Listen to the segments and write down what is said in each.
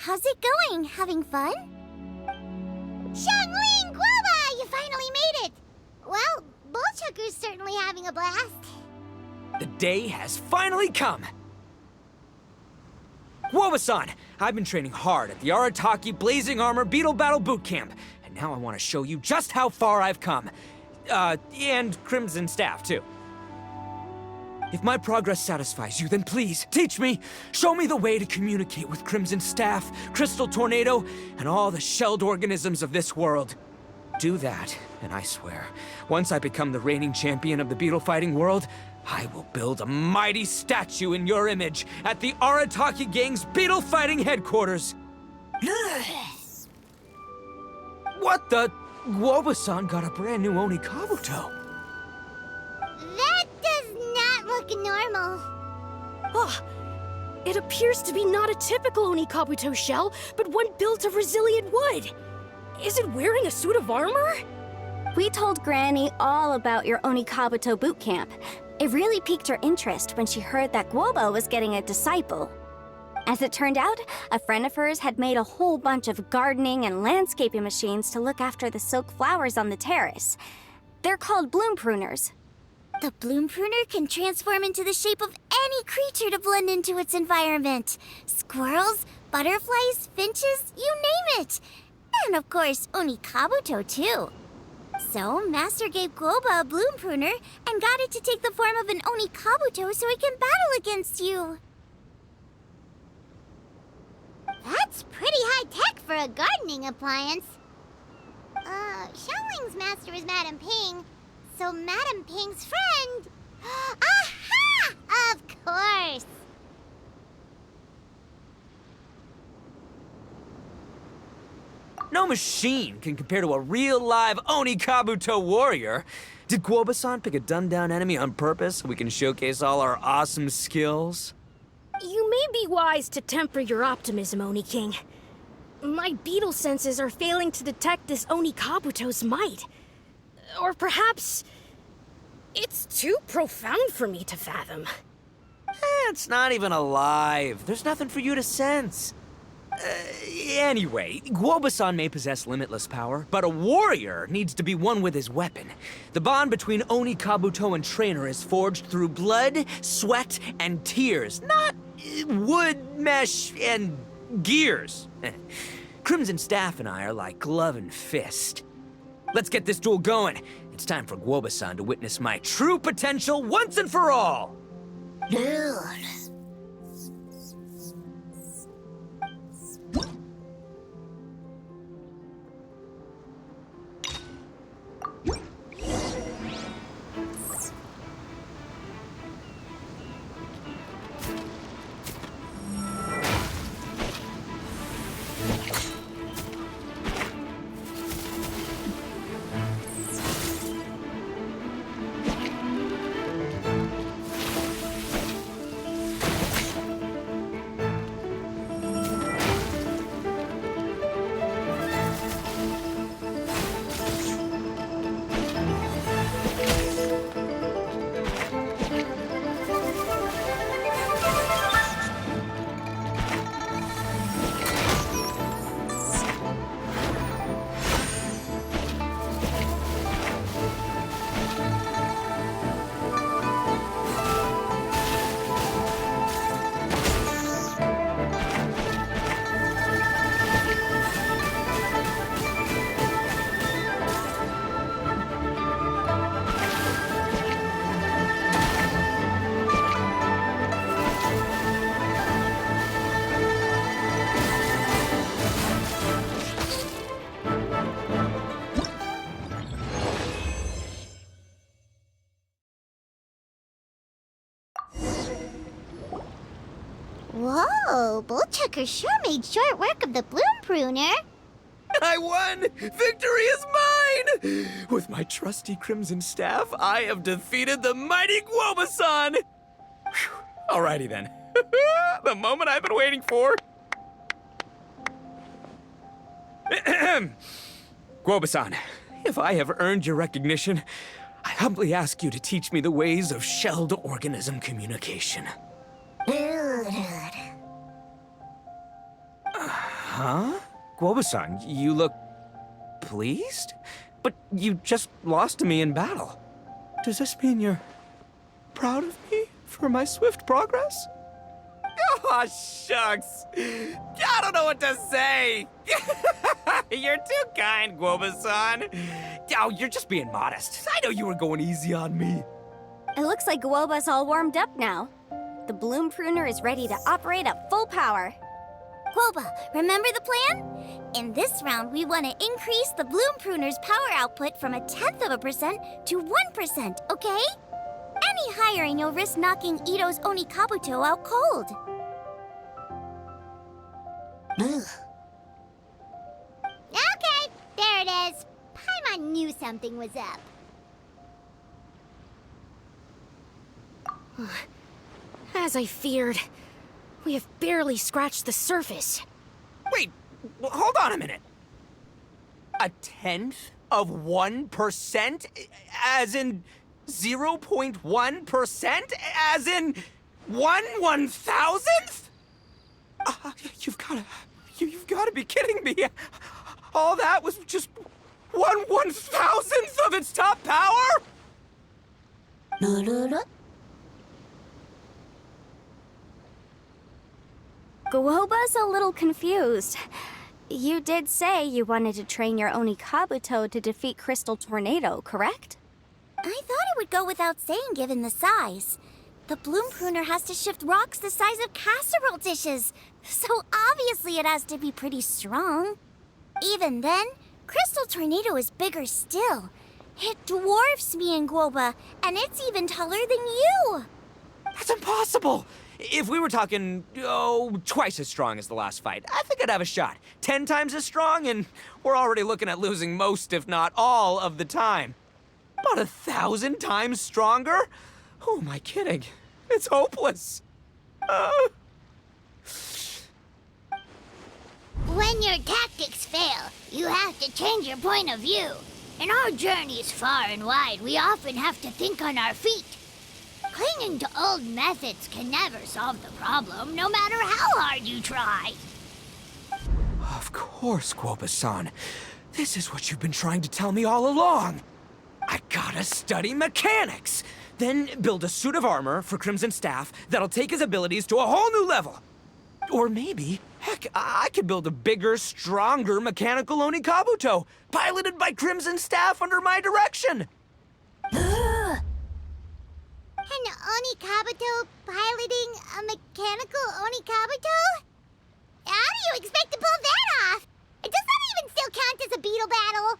How's it going? Having fun? Xiangling Guoba! You finally made it! Well, Bullchucker's certainly having a blast. The day has finally come! Guoba-san! I've been training hard at the Arataki Blazing Armor Beetle Battle Boot Camp, and now I want to show you just how far I've come. And Crimson Staff, too. If my progress satisfies you, then please, teach me! Show me the way to communicate with Crimson Staff, Crystal Tornado, and all the shelled organisms of this world. Do that, and I swear, once I become the reigning champion of the beetle fighting world, I will build a mighty statue in your image at the Arataki Gang's beetle fighting headquarters. What the? Guoba-san got a brand new Oni Kabuto. That does not look normal. Oh, it appears to be not a typical Oni Kabuto shell, but one built of resilient wood. Is it wearing a suit of armor? We told Granny all about your Oni Kabuto boot camp. It really piqued her interest when she heard that Guoba was getting a disciple. As it turned out, a friend of hers had made a whole bunch of gardening and landscaping machines to look after the silk flowers on the terrace. They're called bloom pruners. The bloom pruner can transform into the shape of any creature to blend into its environment. Squirrels, butterflies, finches, you name it. And of course, Oni Kabuto too. So, Master gave Guoba a bloom pruner and got it to take the form of an Oni Kabuto so it can battle against you. That's pretty high-tech for a gardening appliance. Xiangling's master is Madame Ping, so Madame Ping's friend... Aha! Of course! No machine can compare to a real live Oni Kabuto warrior. Did Guoba-san pick a dumbed-down enemy on purpose so we can showcase all our awesome skills? You may be wise to temper your optimism, Oni King. My beetle senses are failing to detect this Oni Kabuto's might. Or perhaps... it's too profound for me to fathom. It's not even alive. There's nothing for you to sense. Anyway, Guoba-san may possess limitless power, but a warrior needs to be one with his weapon. The bond between Oni Kabuto and trainer is forged through blood, sweat, and tears, not wood, mesh, and gears. Crimson Staff and I are like glove and fist. Let's get this duel going. It's time for Guoba-san to witness my true potential once and for all. Dude. Whoa, Bullchucker sure made short work of the bloom pruner. I won! Victory is mine! With my trusty Crimson Staff, I have defeated the mighty Guoba-san! Alrighty then. The moment I've been waiting for. Guoba-san, if I have earned your recognition, I humbly ask you to teach me the ways of shelled organism communication. Huh? Guoba-san, you look pleased? But you just lost to me in battle. Does this mean you're proud of me for my swift progress? Oh, shucks. I don't know what to say. You're too kind, Guoba-san. Oh, you're just being modest. I know you were going easy on me. It looks like Guoba's all warmed up now. The Bloom Pruner is ready to operate at full power. Guoba, remember the plan? In this round, we want to increase the Bloom Pruner's power output from 0.1% to 1%, okay? Any higher and you'll risk knocking Ito's Oni Kabuto out cold. Okay, there it is. Paimon knew something was up. As I feared, we have barely scratched the surface. Wait, hold on a minute. 0.1%? As in 0.1%? As in 1/1000th? You've gotta be kidding me. All that was just 1/1000th of its top power? Guoba's a little confused. You did say you wanted to train your Oni Kabuto to defeat Crystal Tornado, correct? I thought it would go without saying given the size. The Bloom Pruner has to shift rocks the size of casserole dishes, so obviously it has to be pretty strong. Even then, Crystal Tornado is bigger still. It dwarfs me and Guoba, and it's even taller than you. That's impossible! If we were talking, twice as strong as the last fight, I think I'd have a shot. 10 times as strong, and we're already looking at losing most, if not all, of the time. But 1,000 times stronger? Who am I kidding? It's hopeless. When your tactics fail, you have to change your point of view. In our journeys far and wide, we often have to think on our feet. Clinging to old methods can never solve the problem, no matter how hard you try. Of course, Guoba-san. This is what you've been trying to tell me all along. I gotta study mechanics, then build a suit of armor for Crimson Staff that'll take his abilities to a whole new level. Or maybe, heck, I could build a bigger, stronger mechanical Oni Kabuto, piloted by Crimson Staff under my direction. An Oni Kabuto piloting a mechanical Oni Kabuto? How do you expect to pull that off? Does that even still count as a Beetle battle?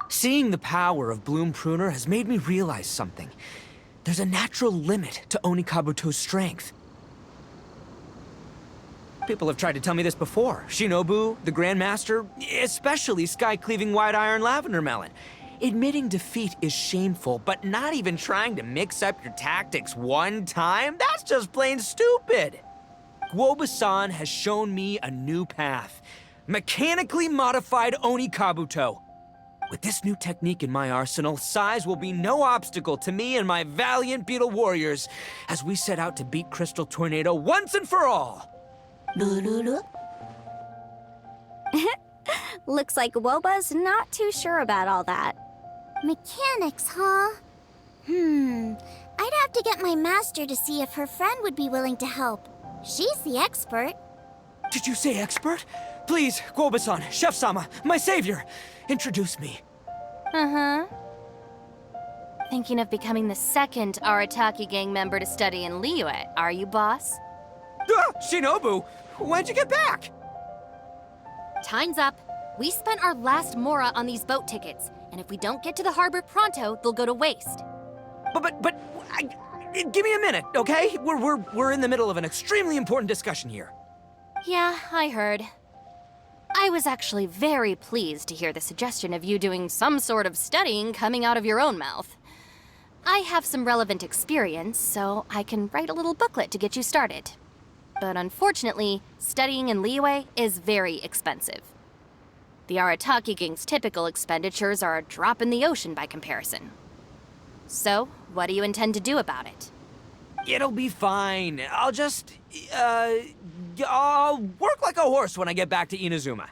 Seeing the power of Bloom Pruner has made me realize something. There's a natural limit to Oni Kabuto's strength. People have tried to tell me this before. Shinobu, the Grandmaster, especially Sky-Cleaving White Iron Lavender Melon. Admitting defeat is shameful, but not even trying to mix up your tactics one time? That's just plain stupid! Guoba-san has shown me a new path. Mechanically modified Oni Kabuto. With this new technique in my arsenal, size will be no obstacle to me and my valiant Beetle warriors as we set out to beat Crystal Tornado once and for all! Looks like Guoba's not too sure about all that. Mechanics, huh? I'd have to get my master to see if her friend would be willing to help. She's the expert. Did you say expert? Please, Guoba-san, Chef-sama, my savior, introduce me. Uh-huh. Thinking of becoming the second Arataki gang member to study in Liyue, are you, boss? Shinobu, when'd you get back? Time's up. We spent our last mora on these boat tickets, and if we don't get to the harbor pronto, they'll go to waste. Give me a minute, okay? We're in the middle of an extremely important discussion here. Yeah, I heard. I was actually very pleased to hear the suggestion of you doing some sort of studying coming out of your own mouth. I have some relevant experience, so I can write a little booklet to get you started. But unfortunately, studying in Liyue is very expensive. The Arataki gang's typical expenditures are a drop in the ocean by comparison. So, what do you intend to do about it? It'll be fine. I'll work like a horse when I get back to Inazuma.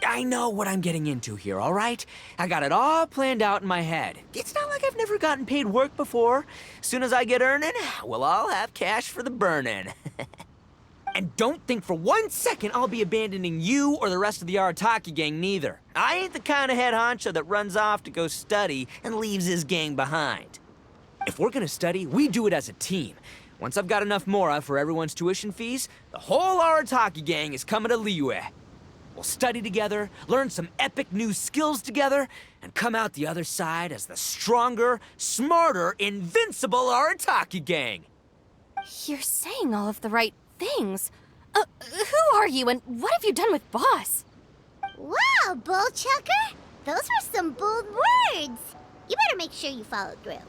I know what I'm getting into here, all right? I got it all planned out in my head. It's not like I've never gotten paid work before. Soon as I get earning, we'll all have cash for the burning. And don't think for 1 second I'll be abandoning you or the rest of the Arataki gang neither. I ain't the kind of head honcho that runs off to go study and leaves his gang behind. If we're gonna study, we do it as a team. Once I've got enough mora for everyone's tuition fees, the whole Arataki gang is coming to Liyue. We'll study together, learn some epic new skills together, and come out the other side as the stronger, smarter, invincible Arataki gang. You're saying all of the right things. Who are you and what have you done with Boss? Wow, Bullchucker! Those were some bold words. You better make sure you follow through.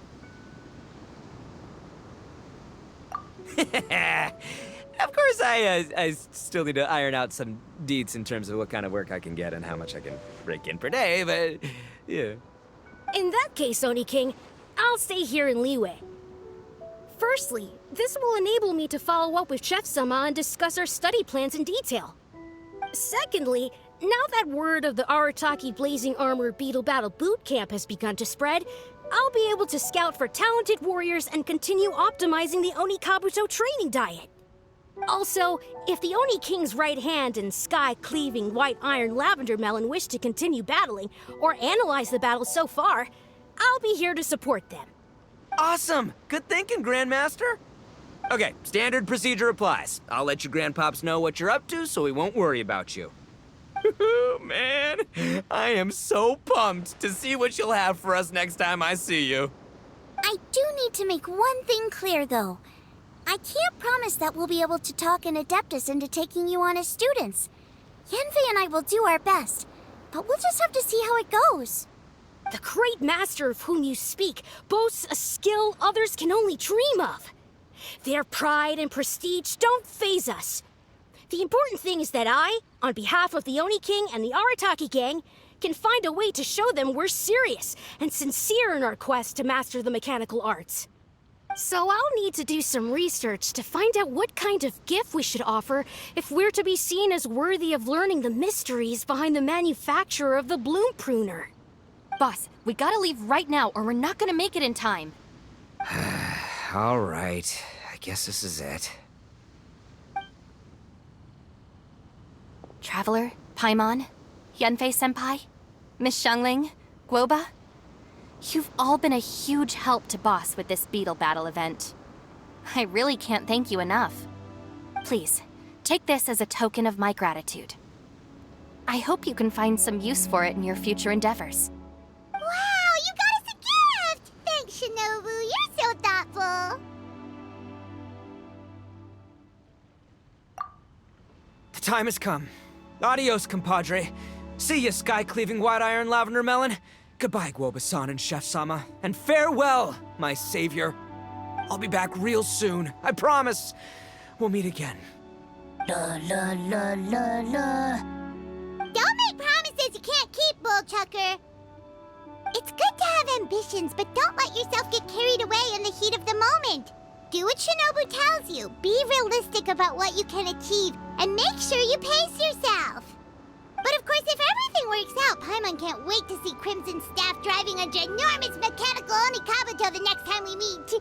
Of course, I still need to iron out some deets in terms of what kind of work I can get and how much I can rake in per day, but yeah. In that case, Oni King, I'll stay here in Liyue. Firstly, this will enable me to follow up with Chef-sama and discuss our study plans in detail. Secondly, now that word of the Arataki Blazing Armor Beetle Battle Boot Camp has begun to spread, I'll be able to scout for talented warriors and continue optimizing the Oni Kabuto training diet. Also, if the Oni King's right hand and sky-cleaving white iron lavender melon wish to continue battling or analyze the battle so far, I'll be here to support them. Awesome! Good thinking, Grandmaster! Okay, standard procedure applies. I'll let you grandpops know what you're up to so we won't worry about you. Man, I am so pumped to see what you'll have for us next time I see you. I do need to make one thing clear, though. I can't promise that we'll be able to talk an Adeptus into taking you on as students. Yanfei and I will do our best, but we'll just have to see how it goes. The great master of whom you speak boasts a skill others can only dream of. Their pride and prestige don't faze us. The important thing is that I, on behalf of the Oni King and the Arataki gang, can find a way to show them we're serious and sincere in our quest to master the mechanical arts. So I'll need to do some research to find out what kind of gift we should offer if we're to be seen as worthy of learning the mysteries behind the manufacture of the bloom pruner. Boss, we gotta leave right now or we're not gonna make it in time. All right, I guess this is it. Traveler, Paimon, Yanfei-senpai, Miss Xiangling, Guoba. You've all been a huge help to Boss with this Beetle Battle event. I really can't thank you enough. Please, take this as a token of my gratitude. I hope you can find some use for it in your future endeavors. Wow, you got us a gift! Thanks, Shinobu. You're so thoughtful. The time has come. Adios, compadre. See ya, sky-cleaving white iron lavender melon. Goodbye, Guoba-san and Chef-sama. And farewell, my savior. I'll be back real soon, I promise. We'll meet again. La la la la la. Don't make promises you can't keep, Bullchucker. It's good to have ambitions, but don't let yourself get carried away in the heat of the moment. Do what Shinobu tells you. Be realistic about what you can achieve, and make sure you pace yourself. But of course, if everything works out, Paimon can't wait to see Crimson Staff driving a ginormous mechanical Oni Kabuto the next time we meet.